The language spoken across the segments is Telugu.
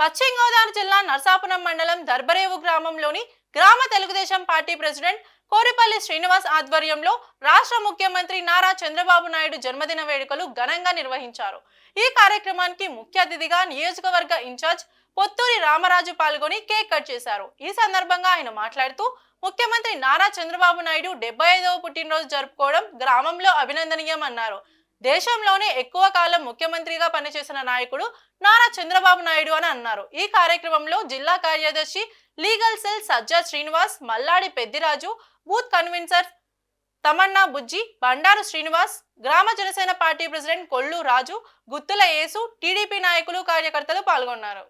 పశ్చిమ గోదావరి జిల్లా నరసాపురం మండలం దర్బరేవు గ్రామంలోని గ్రామ తెలుగుదేశం పార్టీ ప్రెసిడెంట్ కోరిపల్లి శ్రీనివాస్ ఆధ్వర్యంలో రాష్ట్ర ముఖ్యమంత్రి నారా చంద్రబాబు నాయుడు జన్మదిన వేడుకలు ఘనంగా నిర్వహించారు. ఈ కార్యక్రమానికి ముఖ్య అతిథిగా నియోజకవర్గ ఇన్ఛార్జ్ పొత్తూరి రామరాజు పాల్గొని కేక్ కట్ చేశారు. ఈ సందర్భంగా ఆయన మాట్లాడుతూ ముఖ్యమంత్రి నారా చంద్రబాబు నాయుడు 75వ పుట్టినరోజు జరుపుకోవడం గ్రామంలో అభినందనీయమన్నారు. దేశంలోనే ఎక్కువ కాలం ముఖ్యమంత్రిగా పనిచేసిన నాయకుడు నారా చంద్రబాబు నాయుడు అని అన్నారు. ఈ కార్యక్రమంలో జిల్లా కార్యదర్శి లీగల్ సెల్ సజ్జా శ్రీనివాస్, మల్లాడి పెద్దిరాజు, బూత్ కన్వీనర్ తమన్నా బుజ్జి, బండారు శ్రీనివాస్, గ్రామ జనసేన పార్టీ ప్రెసిడెంట్ కొల్లు రాజు, గుత్తుల యేసు, టీడీపీ నాయకులు, కార్యకర్తలు పాల్గొన్నారు.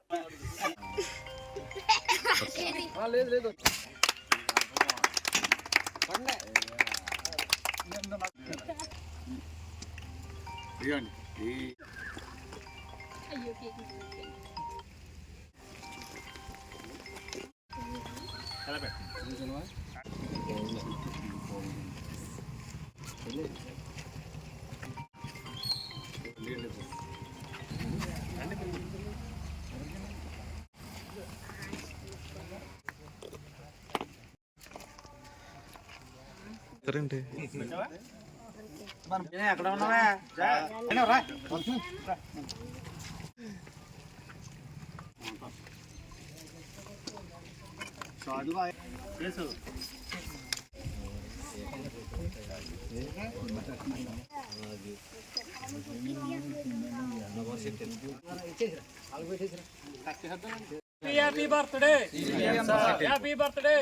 ఎక్కడ ఉన్నావా happy birthday happy birthday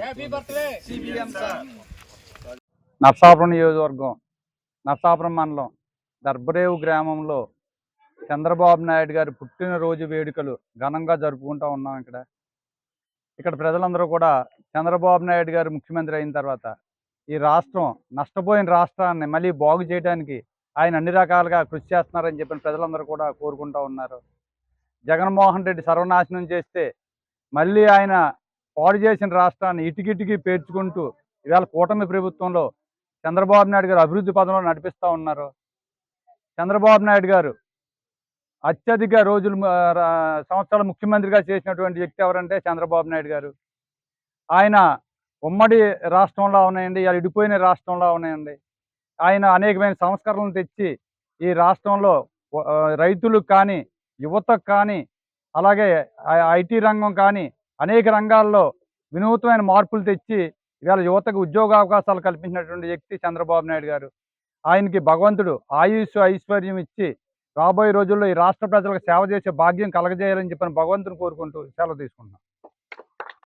happy birthday. Narasapuram నియోజకవర్గం నరసాపురం మండలం దర్బరేవు గ్రామంలో చంద్రబాబు నాయుడు గారి పుట్టినరోజు వేడుకలు ఘనంగా జరుపుకుంటూ ఉన్నాం. ఇక్కడ ప్రజలందరూ కూడా చంద్రబాబు నాయుడు గారు ముఖ్యమంత్రి అయిన తర్వాత ఈ రాష్ట్రం నష్టపోయిన రాష్ట్రాన్ని మళ్ళీ బాగు చేయడానికి ఆయన అన్ని రకాలుగా కృషి చేస్తున్నారని చెప్పిన ప్రజలందరూ కూడా కోరుకుంటూ ఉన్నారు. జగన్మోహన్ రెడ్డి సర్వనాశనం చేస్తే మళ్ళీ ఆయన పాడు చేసిన రాష్ట్రాన్ని ఇటుకిటికి పేర్చుకుంటూ ఇవాళ కూటమి ప్రభుత్వంలో చంద్రబాబు నాయుడు గారు అభివృద్ధి పదంలో నడిపిస్తూ ఉన్నారు. చంద్రబాబు నాయుడు గారు అత్యధిక రోజులు సంవత్సరాల ముఖ్యమంత్రిగా చేసినటువంటి వ్యక్తి ఎవరంటే చంద్రబాబు నాయుడు గారు. ఆయన ఉమ్మడి రాష్ట్రంలో ఉన్నాయండి, ఇలా విడిపోయిన రాష్ట్రంలో ఉన్నాయండి. ఆయన అనేకమైన సంస్కరణలు తెచ్చి ఈ రాష్ట్రంలో రైతులకు కానీ, యువతకు కానీ, అలాగే ఐటీ రంగం కానీ అనేక రంగాల్లో వినూత్నమైన మార్పులు తెచ్చి ఇవాళ యువతకు ఉద్యోగ అవకాశాలు కల్పించినటువంటి వ్యక్తి చంద్రబాబు నాయుడు గారు. ఆయనకి భగవంతుడు ఆయుష్ ఐశ్వర్యం ఇచ్చి రాబోయే రోజుల్లో ఈ రాష్ట్ర ప్రజలకు సేవ చేసే భాగ్యం కలగజేయాలని చెప్పిన భగవంతుని కోరుకుంటూ సెలవు తీసుకుంటున్నాం.